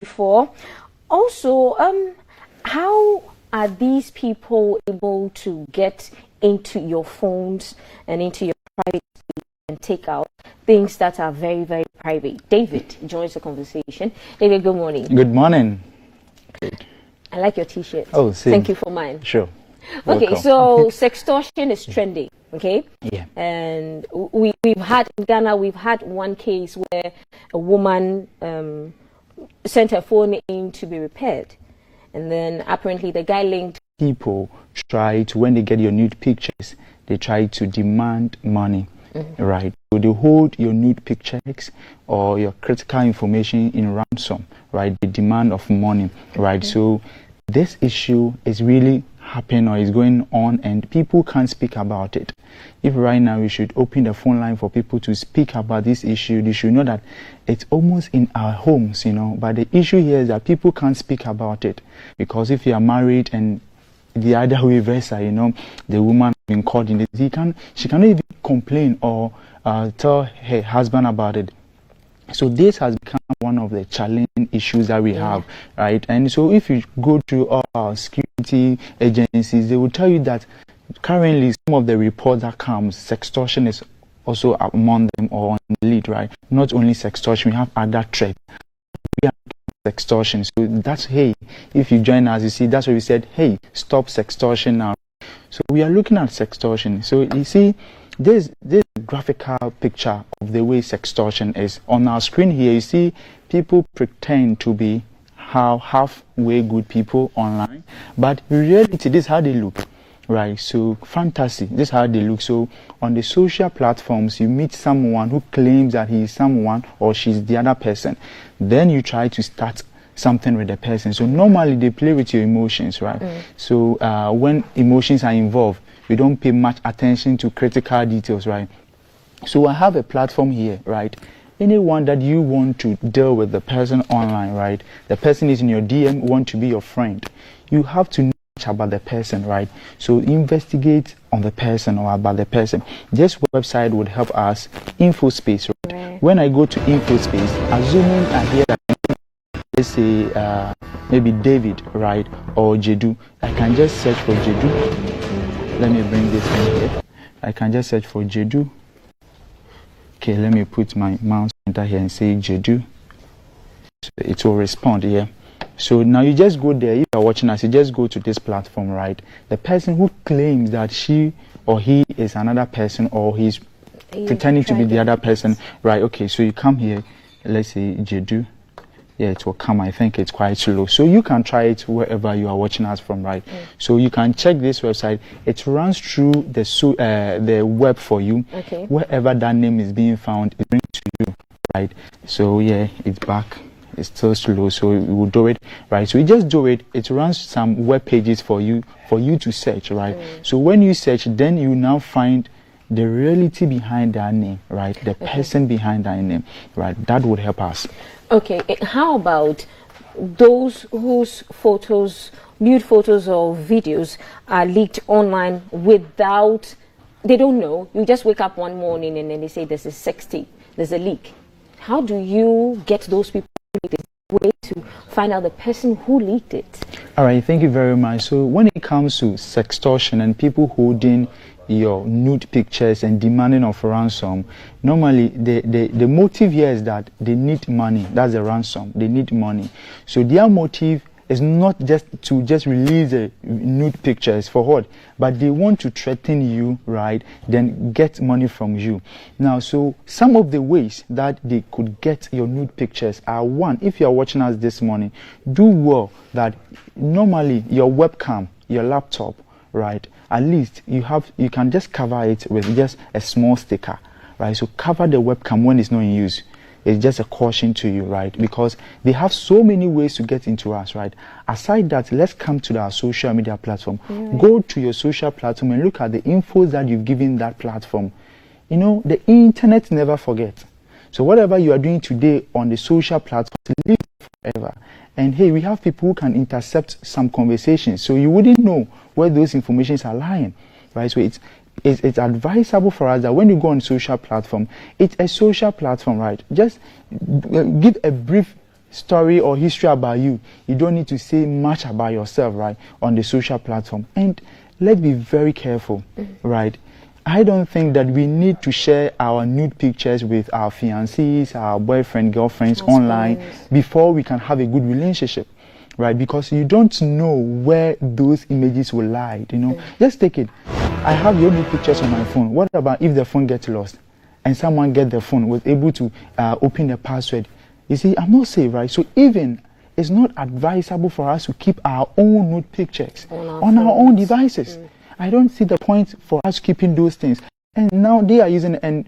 before. Also, how are these people able to get into your phones and into your private space and take out things that are very, very private? David joins the conversation. David, good morning. Good morning. I like your t-shirt. Oh, same. Thank you for mine. Sure. Okay, Welcome. so sextortion is trending, okay? Yeah. And we've had, in Ghana, we've had one case where a woman sent her phone in to be repaired. And then apparently the guy linked. People try to, when they get your nude pictures, they try to demand money, right? So they hold your nude pictures or your critical information in ransom, right? The demand of money, right? So this issue is really happening or is going on and people can't speak about it. If right now we should open the phone line for people to speak about this issue, they should know that it's almost in our homes, you know, but the issue here is that people can't speak about it, because if you are married and the other way versa, you know, the woman been caught in this, she cannot even complain or tell her husband about it. So this has become one of the challenging issues that we have, right? And so if you go to all our security agencies, they will tell you that currently some of the reports that comes, sextortion is also among them or on the lead, right? Not only sextortion, we have other threats. We have sextortion. So that's, hey, if you join us, you see, that's why we said, hey, stop sextortion now. So we are looking at sextortion. So you see, this graphical picture of the way sextortion is on our screen here. You see people pretend to be halfway good people online, but in reality this is how they look, right? So fantasy, this is how they look. So on the social platforms you meet someone who claims that he is someone or she's the other person, then you try to start something with the person. So normally they play with your emotions, right? So when emotions are involved, we don't pay much attention to critical details, right? So I have a platform here, right? Anyone that you want to deal with the person online, right? The person is in your DM, want to be your friend. You have to know much about the person, right? So investigate on the person or about the person. This website would help us, InfoSpace, right? When I go to InfoSpace, assuming I hear that, let's say maybe David, right? Or Jedu, I can just search for Jedu. Let me bring this in here. I can just search for Jedu. Okay, let me put my mouse pointer here and say Jedu. So it will respond here. So now you just go there. If you're watching us, you just go to this platform, right? The person who claims that she or he is another person or he's pretending to be the other person, right? Okay, so you come here. Let's say Jedu. Yeah, it will come. I think it's quite slow. So you can try it wherever you are watching us from, right? So you can check this website. It runs through the web for you. Okay. Wherever that name is being found, it brings to you, right? So yeah, it's back. It's still slow, so we will do it, right? So you just do it. It runs some web pages for you to search, right? So when you search, then you now find the reality behind that name, right? The person behind that name, right? That would help us. Okay, how about those whose photos, nude photos or videos are leaked online without, they don't know, you just wake up one morning and then they say there's a sex tape, there's a leak. How do you get those people way to find out the person who leaked it? All right, thank you very much. So when it comes to sextortion and people holding your nude pictures and demanding of ransom, normally the motive here is that they need money. That's the ransom. They need money. So their motive is not just to release the nude pictures for what, but they want to threaten you, right? Then get money from you. Now, so some of the ways that they could get your nude pictures are: one, if you are watching us this morning, do well that normally your webcam, your laptop, right, at least you can just cover it with just a small sticker, right? So cover the webcam when it's not in use. It's just a caution to you, right? Because they have so many ways to get into us, right? Aside that, let's come to our social media platform. Go to your social platform and look at the info that you've given that platform. You know, the internet never forgets. So whatever you are doing today on the social platform, live forever. And hey, we have people who can intercept some conversations, so you wouldn't know where those informations are lying, right? So it's advisable for us that when you go on social platform, it's a social platform, right? Just give a brief story or history about you. You don't need to say much about yourself, right, on the social platform. And let's be very careful, right? I don't think that we need to share our nude pictures with our fiancés, our boyfriend, girlfriends online before we can have a good relationship, right? Because you don't know where those images will lie, you know. Just take it. I have your nude pictures on my phone. What about if the phone gets lost and someone get the phone, was able to open the password? You see, I'm not safe, right? So even it's not advisable for us to keep our own nude pictures on our own devices. I don't see the point for us keeping those things. And now they are using, and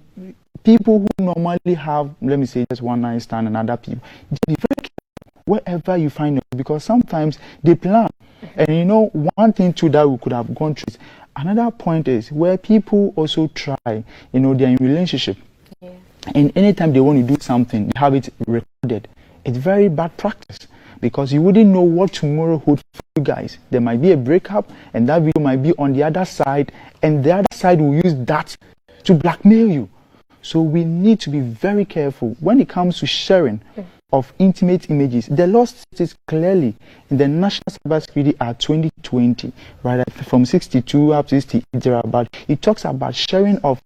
people who normally have, let me say, just one night stand and other people, be very careful wherever you find them, because sometimes they plan. And you know, one thing too that we could have gone through is, another point is where people also try, you know, they're in relationship. And anytime they want to do something, they have it recorded. It's very bad practice, because you wouldn't know what tomorrow holds for you guys. There might be a breakup, and that video might be on the other side, and the other side will use that to blackmail you. So we need to be very careful when it comes to sharing of intimate images. The law states clearly in the National Cybersecurity Act 2020, right, from 62 up to 68, about it talks about sharing of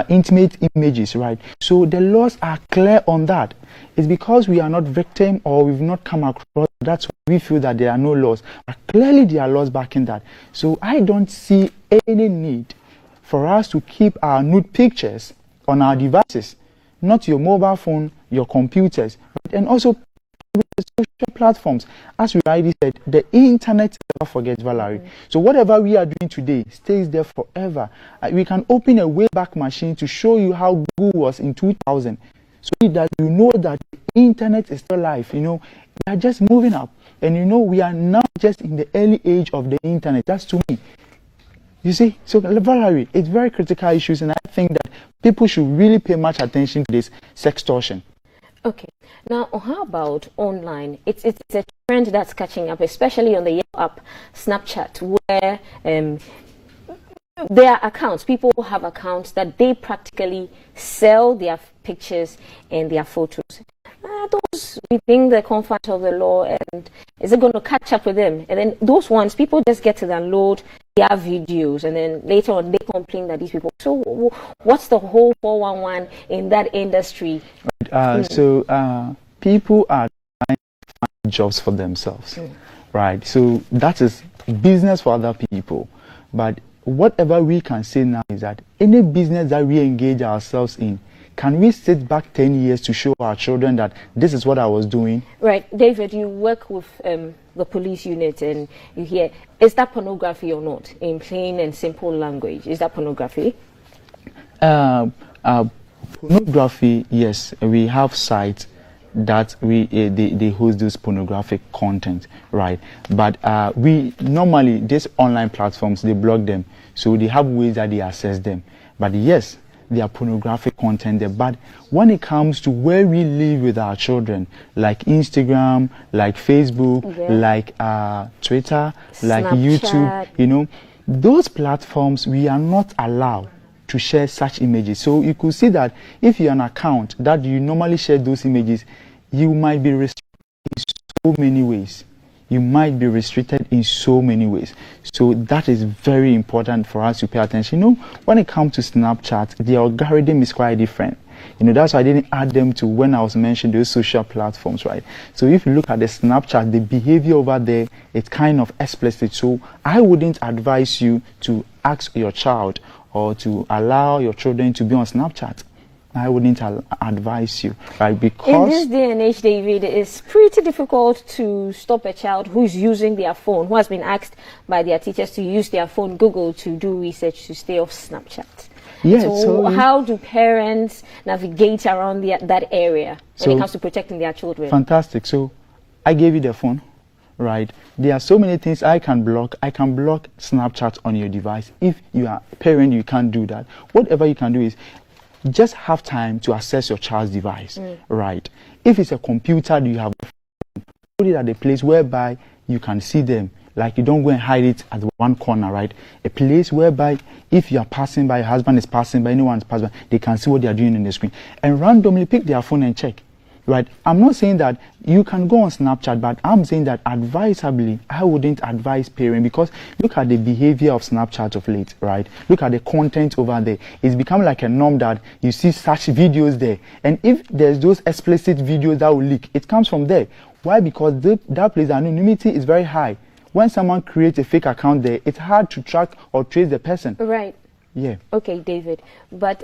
intimate images, right? So the laws are clear on that. It's because we are not victim or we've not come across, that's why we feel that there are no laws. But clearly there are laws backing that. So I don't see any need for us to keep our nude pictures on our devices, not your mobile phone, your computers, right? And also the social platforms. As we already said, the internet never forgets, Valerie. So whatever we are doing today stays there forever. We can open a Wayback Machine to show you how Google was in 2000, so that you know that the internet is still alive. You know, we are just moving up, and you know, we are now just in the early age of the internet. That's to me. You see, so Valerie, it's very critical issues, and I think that people should really pay much attention to this sextortion. Okay. Now, how about online? It's a trend that's catching up, especially on the Yellow app, Snapchat, where there are accounts. People have accounts that they practically sell their pictures and their photos. Those within the confines of the law, and is it going to catch up with them? And then those ones, people just get to download their videos, and then later on they complain that these people. So what's the whole 411 in that industry? So people are trying to find jobs for themselves, right? So that is business for other people. But whatever we can say now is that any business that we engage ourselves in, can we sit back 10 years to show our children that this is what I was doing? Right. David, you work with the police unit, and you hear, is that pornography or not? In plain and simple language, is that pornography? Pornography, yes. We have sites that they host this pornographic content, right? But we normally, these online platforms, they block them. So they have ways that they access them. But yes, they are pornographic content there. But when it comes to where we live with our children, like Instagram, like Facebook, like Twitter, like Snapchat, YouTube, you know, those platforms, we are not allowed to share such images. So you could see that if you're an account that you normally share those images, you might be restricted in so many ways. You might be restricted in so many ways. So that is very important for us to pay attention. You know, when it comes to Snapchat, the algorithm is quite different. You know, that's why I didn't add them to when I was mentioning those social platforms, right? So if you look at the Snapchat, the behavior over there, it's kind of explicit. So I wouldn't advise you to ask your child or to allow your children to be on Snapchat. I wouldn't advise you, right? Because in this day and age, David, it's pretty difficult to stop a child who is using their phone, who has been asked by their teachers to use their phone, Google, to do research to stay off Snapchat. Yes. So how do parents navigate around that area when it comes to protecting their children? Fantastic. So I gave you the phone, right? There are so many things I can block. I can block Snapchat on your device. If you are a parent, you can't do that. Whatever you can do is just have time to access your child's device, right? If it's a computer, you have put it at a place whereby you can see them. Like, you don't go and hide it at one corner, right? A place whereby if you are passing by, your husband is passing by, anyone is passing by, they can see what they are doing on the screen. And randomly pick their phone and check. right? I'm not saying that you can go on Snapchat, but I'm saying that advisably, I wouldn't advise parents, because look at the behavior of Snapchat of late, right? Look at the content over there. It's become like a norm that you see such videos there. And if there's those explicit videos that will leak, it comes from there. Why? Because that place, the anonymity is very high. When someone creates a fake account there, it's hard to track or trace the person. Right. Yeah. Okay, David. But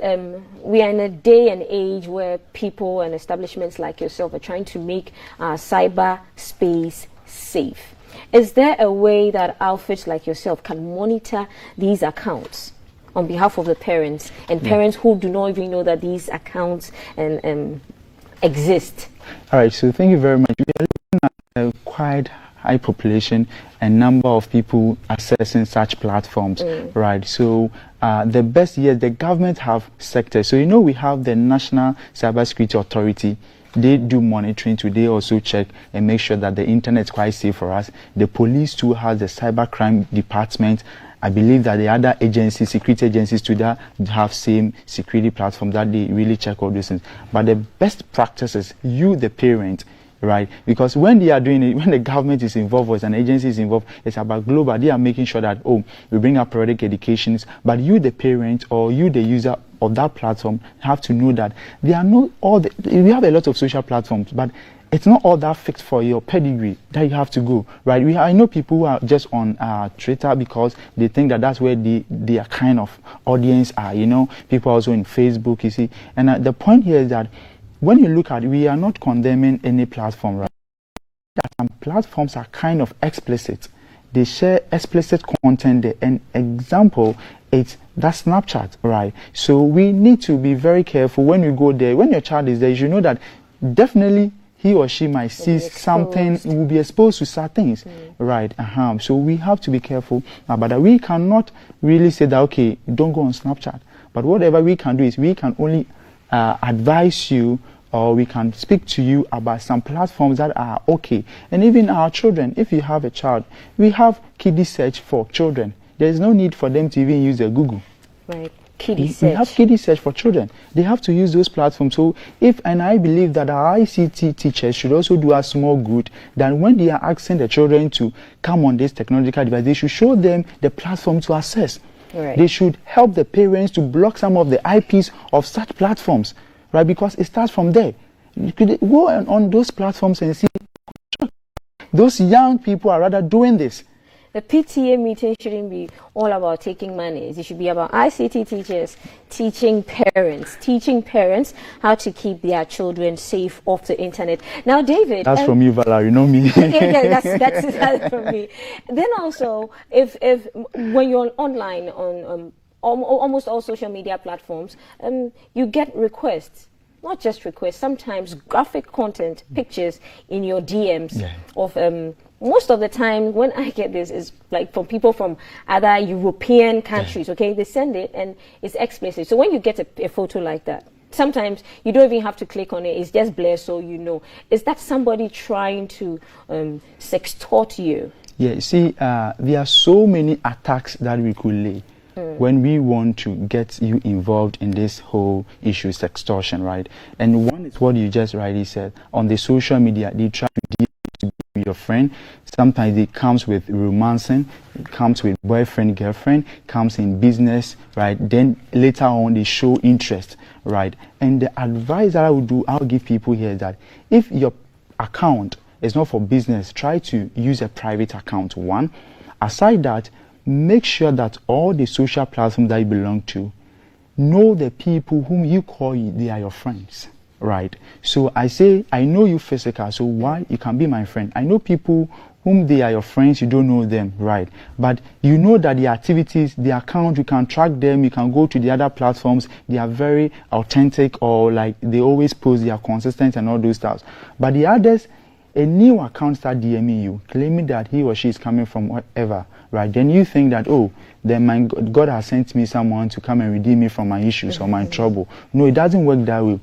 we are in a day and age where people and establishments like yourself are trying to make cyber space safe. Is there a way that outfits like yourself can monitor these accounts on behalf of the parents and parents who do not even know that these accounts exist? All right. So thank you very much. We are looking at a quite high population and number of people accessing such platforms, right? So the best, yes, the government have sectors. So we have the National Cybersecurity Authority. They do monitoring too. They also check and make sure that the internet is quite safe for us. The police too has the cybercrime department. I believe that the other agencies, security agencies too, that have same security platform that they really check all those things. But the best practice is you, the parent, right? Because when they are doing it, when the government is involved or an agency is involved, it's about global. They are making sure that, we bring up periodic educations, but you, the parent, or you, the user of that platform, have to know that they are not all we have a lot of social platforms, but it's not all that fixed for your pedigree that you have to go, right? I know people who are just on Twitter because they think that that's where their kind of audience are, people also in Facebook, you see. And the point here is that when you look at it, we are not condemning any platform, right? That some platforms are kind of explicit. They share explicit content there. An example, it's that Snapchat, right? So we need to be very careful when you go there. When your child is there, you should know that definitely he or she might see something, will be exposed to certain things, right? So we have to be careful. But we cannot really say that, okay, don't go on Snapchat. But whatever we can do is we can only advise you, or we can speak to you about some platforms that are okay. And even our children, if you have a child, we have kiddie search for children. There is no need for them to even use a Google. Right. Kiddie search. We have kiddie search for children. They have to use those platforms. So and I believe that our ICT teachers should also do us more good than when they are asking the children to come on this technological device. They should show them the platform to access. Right. They should help the parents to block some of the IPs of such platforms, right? Because it starts from there. You could go on those platforms and see those young people are rather doing this. The PTA meeting shouldn't be all about taking monies. It should be about ICT teachers teaching parents how to keep their children safe off the internet. Now, David, that's from you, Vala. You know me. yeah, that's from me. Then also, if when you're online on almost all social media platforms, you get requests. Not just requests, sometimes graphic content, pictures in your DMs of most of the time when I get this is like from people from other European countries, okay? They send it and it's explicit. So when you get a photo like that, sometimes you don't even have to click on it. It's just blurred so you know. Is that somebody trying to sextort you? Yeah, see, there are so many attacks that we could lay. When we want to get you involved in this whole issue, sextortion, right? And one is what you just rightly said. On the social media, they try to be your friend. Sometimes it comes with romancing, it comes with boyfriend, girlfriend, comes in business, right? Then later on, they show interest, right? And the advice that I'll give people here is that if your account is not for business, try to use a private account, one. Aside that, make sure that all the social platforms that you belong to know the people whom you call they are your friends, right? So I say, I know you physical, so why? You can be my friend. I know people whom they are your friends, you don't know them, right? But you know that the activities, the account, you can track them, you can go to the other platforms, they are very authentic, or like they always post, they are consistent and all those stuff. But the others, a new account start DMing you, claiming that he or she is coming from whatever, right? Then you think that, then God has sent me someone to come and redeem me from my issues or my trouble. No, it doesn't work that way.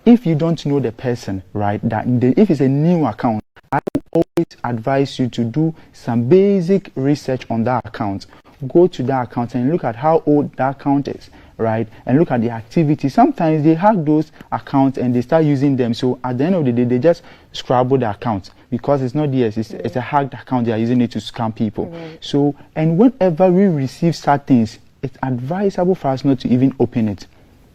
If you don't know the person, right, if it's a new account, I will always advise you to do some basic research on that account. Go to that account and look at how old that account is, right, and look at the activity. Sometimes they hack those accounts and they start using them. So at the end of the day, they just scrabble the account because it's not theirs. It's a hacked account. They are using it to scam people. So, and whenever we receive such things, it's advisable for us not to even open it.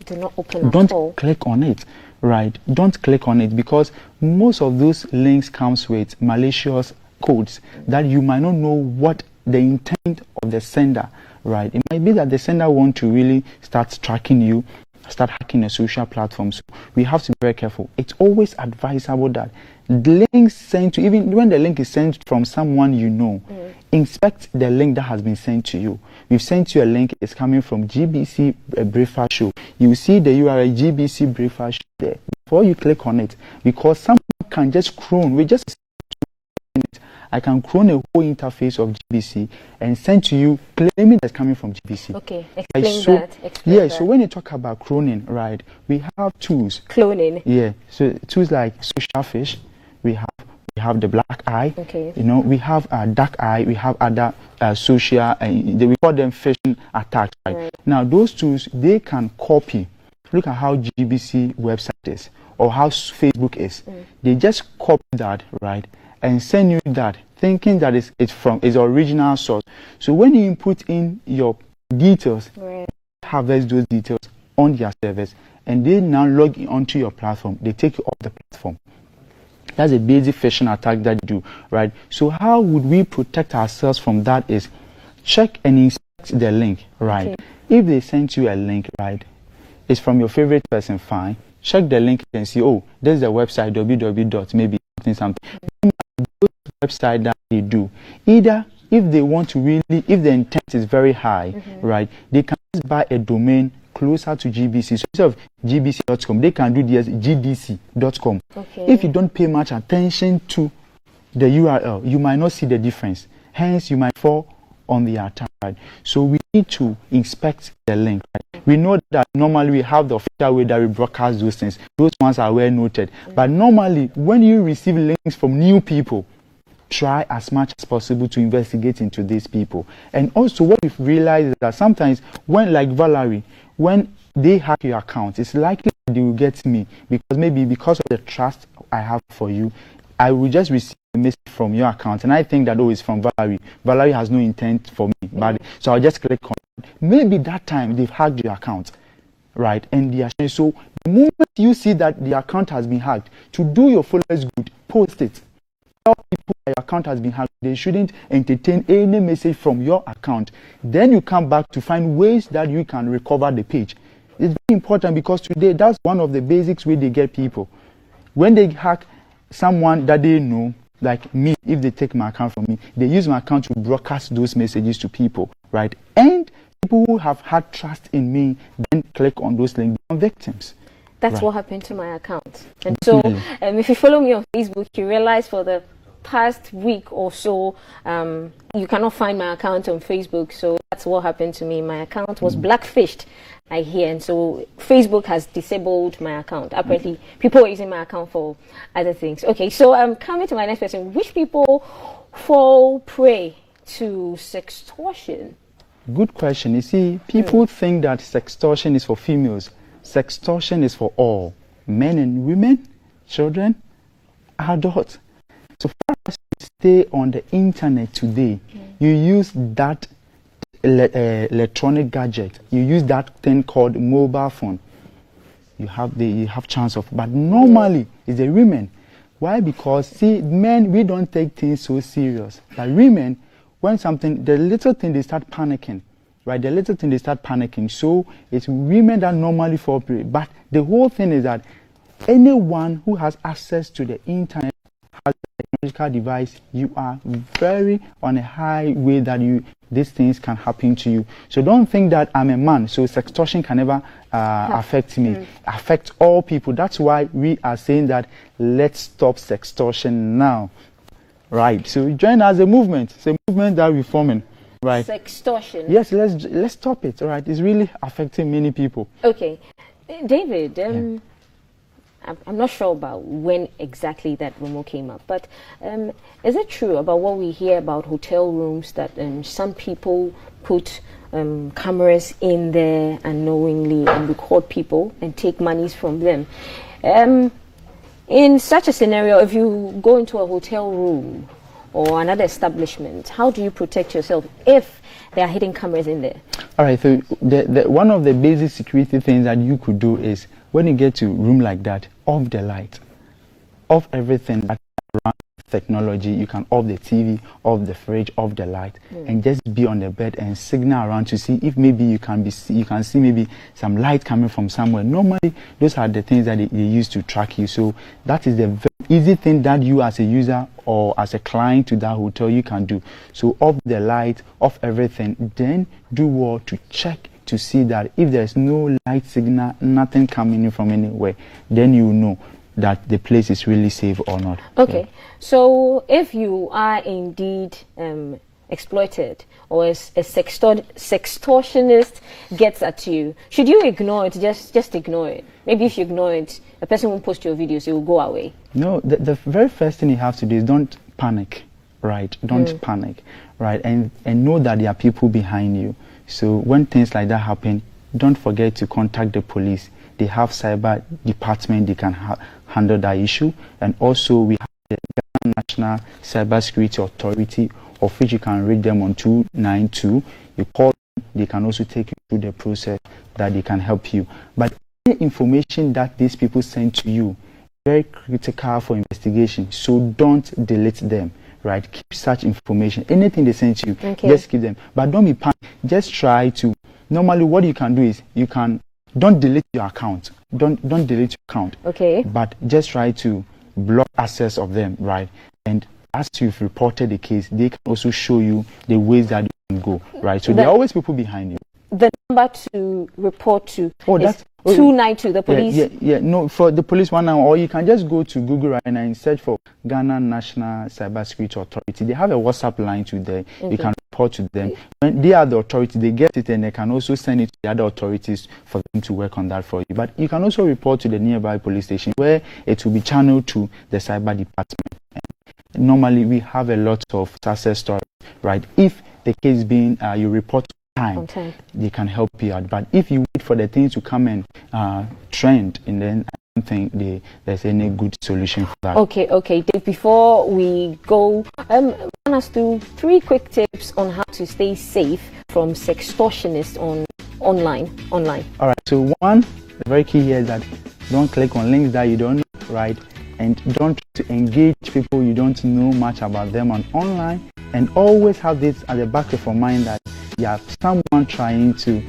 Do not open at Don't all. click on it, right? Don't click on it because most of those links comes with malicious codes that you might not know what the intent of the sender, right? It might be that the sender want to really start tracking you, start hacking a social platform. So we have to be very careful. It's always advisable that the links sent to, even when the link is sent from someone you know, inspect the link that has been sent to you. We've sent you a link, it's coming from GBC Breakfast Show. You see the URL GBC Breakfast Show there. Before you click on it, because someone can just clone, I can clone a whole interface of GBC and send to you claiming that's coming from GBC. Okay, explain so, that. Explain yeah, that. so when you talk about cloning, right, we have tools. Cloning. Yeah, so tools like Social Fish, we have the black eye. Okay. You know, we have dark eye. We have other social. We call them phishing attacks. Right? Now, those tools they can copy. Look at how GBC website is or how Facebook is. They just copy that, right, and send you that, thinking that it's from its original source. So when you input in your details, harvest those details on their servers, and they now log in onto your platform. They take you off the platform. That's a basic phishing attack that you do, right? So how would we protect ourselves from that is check and inspect the link, right? Okay. If they send you a link, right, it's from your favorite person, fine. Check the link and see, oh, there's the website, www. maybe something. Those websites that they do, either if they want to really, if the intent is very high, right, they can just buy a domain closer to GBC. So instead of gbc.com, they can do this gdc.com. Okay. If you don't pay much attention to the URL, you might not see the difference. Hence, you might fall on the attack. Right? So we need to inspect the link. Right? We know that normally we have the official way that we broadcast those things. Those ones are well noted. But normally, when you receive links from new people, try as much as possible to investigate into these people. And also what we've realized is that sometimes when, like Valerie, when they hack your account, it's likely they will get me because of the trust I have for you. I will just receive a message from your account and I think that it's from Valerie. Valerie has no intent for me, but so I'll just click on it. Maybe that time they've hacked your account, right? And they are sharing. So the moment you see that the account has been hacked, to do your followers good, post it. Tell people that your account has been hacked. They shouldn't entertain any message from your account. Then you come back to find ways that you can recover the page. It's very important because today that's one of the basics where they get people. When they hack someone that they know, like me, if they take my account from me, they use my account to broadcast those messages to people, right? And people who have had trust in me then click on those links, become victims. That's what happened to my account. And so if you follow me on Facebook, you realize for the past week or so, you cannot find my account on Facebook. So that's what happened to me. My account was blackfished, I hear. And so Facebook has disabled my account. Apparently, people are using my account for other things. Okay, so coming to my next question. Which people fall prey to sextortion? Good question. You see, people think that sextortion is for females. Sextortion is for all, men and women, children, adults. So far as you stay on the internet today, you use that electronic gadget. You use that thing called mobile phone. You have chance of, but normally it's the women. Why? Because see, men, we don't take things so serious. But women, when something, the little thing, they start panicking. Right, the little thing they start panicking. So it's women that normally fall prey. But the whole thing is that anyone who has access to the internet has a technological device, you are very on a high way that these things can happen to you. So don't think that I'm a man, so sextortion can never affect me. Affect all people. That's why we are saying that let's stop sextortion now. Right. So join us a movement. It's a movement that we're forming. Right. Sextortion. Yes, let's stop it. All right, it's really affecting many people. Okay, David. I'm not sure about when exactly that rumor came up, but is it true about what we hear about hotel rooms that some people put cameras in there unknowingly and record people and take monies from them. In such a scenario, if you go into a hotel room or another establishment, how do you protect yourself if there are hidden cameras in there? All right, so one of the basic security things that you could do is when you get to a room like that, off the light, off everything that's around technology. You can off the TV, off the fridge, off the light, and just be on the bed and signal around to see if maybe you can see maybe some light coming from somewhere. Normally, those are the things that they use to track you. So that is the very easy thing that you as a user or as a client to that hotel you can do. So off the light, off everything, then do what to check to see that if there's no light signal, nothing coming in from anywhere, then you know that the place is really safe or not. Okay, so if you are indeed exploited or a sextortionist gets at you, should you ignore it? Just ignore it. Maybe if you ignore it, the person won't post your videos, it will go away. No, the very first thing you have to do is don't panic, right? Don't panic, right? And know that there are people behind you. So when things like that happen, don't forget to contact the police. They have cyber department, they can handle that issue. And also we have the Ghana National Cybersecurity Authority, of which you can reach them on 292. You call them, they can also take you through the process that they can help you. But any information that these people send to you, very critical for investigation, so don't delete them, right? Keep such information. Anything they send to you, just keep them. But don't be panicked. Just try to, normally what you can do is, don't delete your account. Don't delete your account. Okay. But just try to block access of them, right? And as you've reported the case, they can also show you the ways that you can go, right? So there are always people behind you. The number to report to is 292, the police? No, for the police one now, or you can just go to Google right now and search for Ghana National Cybersecurity Authority. They have a WhatsApp line to there. You can report to them. When they are the authority, they get it and they can also send it to the other authorities for them to work on that for you. But you can also report to the nearby police station where it will be channeled to the cyber department. And normally, we have a lot of success stories, right? If the case being you report on time, they can help you out. But if you wait for the things to come and trend, and then I don't think there's any good solution for that. Okay. Dave, before we go, run us through 3 quick tips on how to stay safe from sextortionists online. All right. So one, the very key here is that don't click on links that you don't know, right? And don't try to engage people you don't know much about them online. And always have this at the back of your mind that you have someone trying to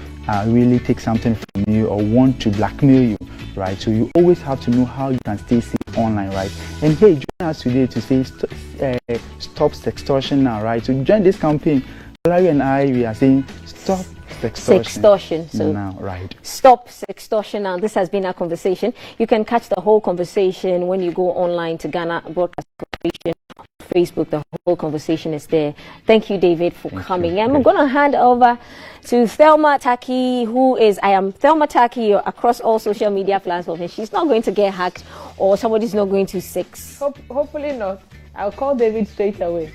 really take something from you or want to blackmail you, right? So you always have to know how you can stay safe online, right? And hey, join us today to say stop sextortion now, right? So join this campaign. Larry and we are saying stop sextortion. So now, right? Stop sextortion now. This has been our conversation. You can catch the whole conversation when you go online to Ghana Broadcast Corporation Facebook. The whole conversation is there. Thank you, David, for coming. And I'm going to hand over to Thelma Taki, I am Thelma Taki across all social media platforms, and she's not going to get hacked or somebody's not going to sex. Hopefully not. I'll call David straight away.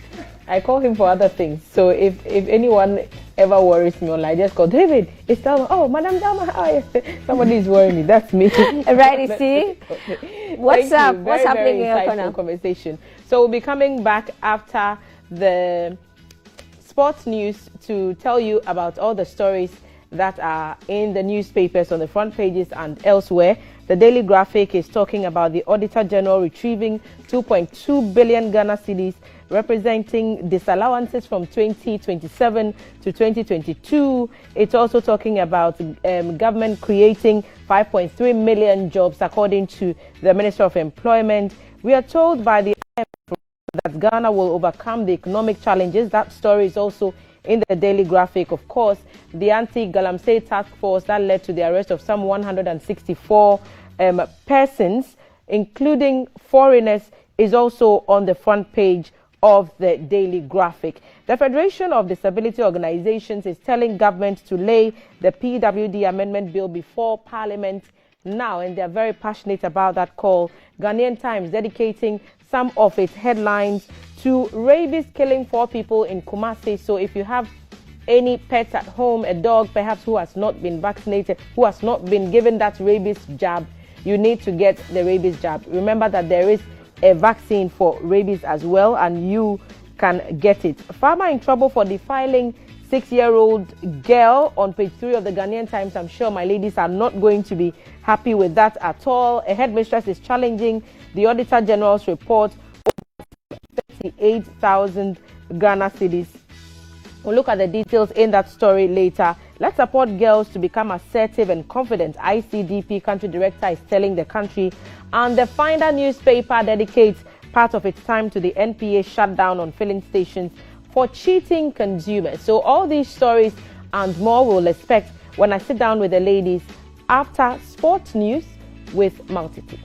I call him for other things. So if anyone ever worries me online, just call David. It's Thelma. Oh, Madam Thelma, how are you? Somebody is worrying me. That's me. Right, see? What's up? What's happening in your corner? Conversation. So we'll be coming back after the sports news to tell you about all the stories that are in the newspapers on the front pages and elsewhere. The Daily Graphic is talking about the Auditor General retrieving 2.2 billion Ghana cedis, representing disallowances from 2027 to 2022. It's also talking about government creating 5.3 million jobs, according to the Minister of Employment. We are told by the IMF that Ghana will overcome the economic challenges. That story is also in the Daily Graphic. Of course, the anti-galamsey task force that led to the arrest of some 164 persons, including foreigners, is also on the front page of the Daily Graphic. The Federation of Disability Organizations is telling government to lay the PWD amendment bill before Parliament now, and they're very passionate about that call. Ghanaian Times dedicating some of its headlines to rabies killing 4 people in Kumasi. So if you have any pets at home, a dog perhaps who has not been vaccinated, who has not been given that rabies jab, you need to get the rabies jab. Remember that there is a vaccine for rabies as well, and you can get it. Farmer in trouble for defiling 6-year-old girl on page 3 of the Ghanaian Times. I'm sure my ladies are not going to be happy with that at all. A headmistress is challenging the Auditor General's report over 38,000 Ghana cedis. We'll look at the details in that story later. Let's support girls to become assertive and confident, ICDP country director is telling the country. And the Finder newspaper dedicates part of its time to the NPA shutdown on filling stations for cheating consumers. So all these stories and more we'll expect when I sit down with the ladies after sports news with Multity.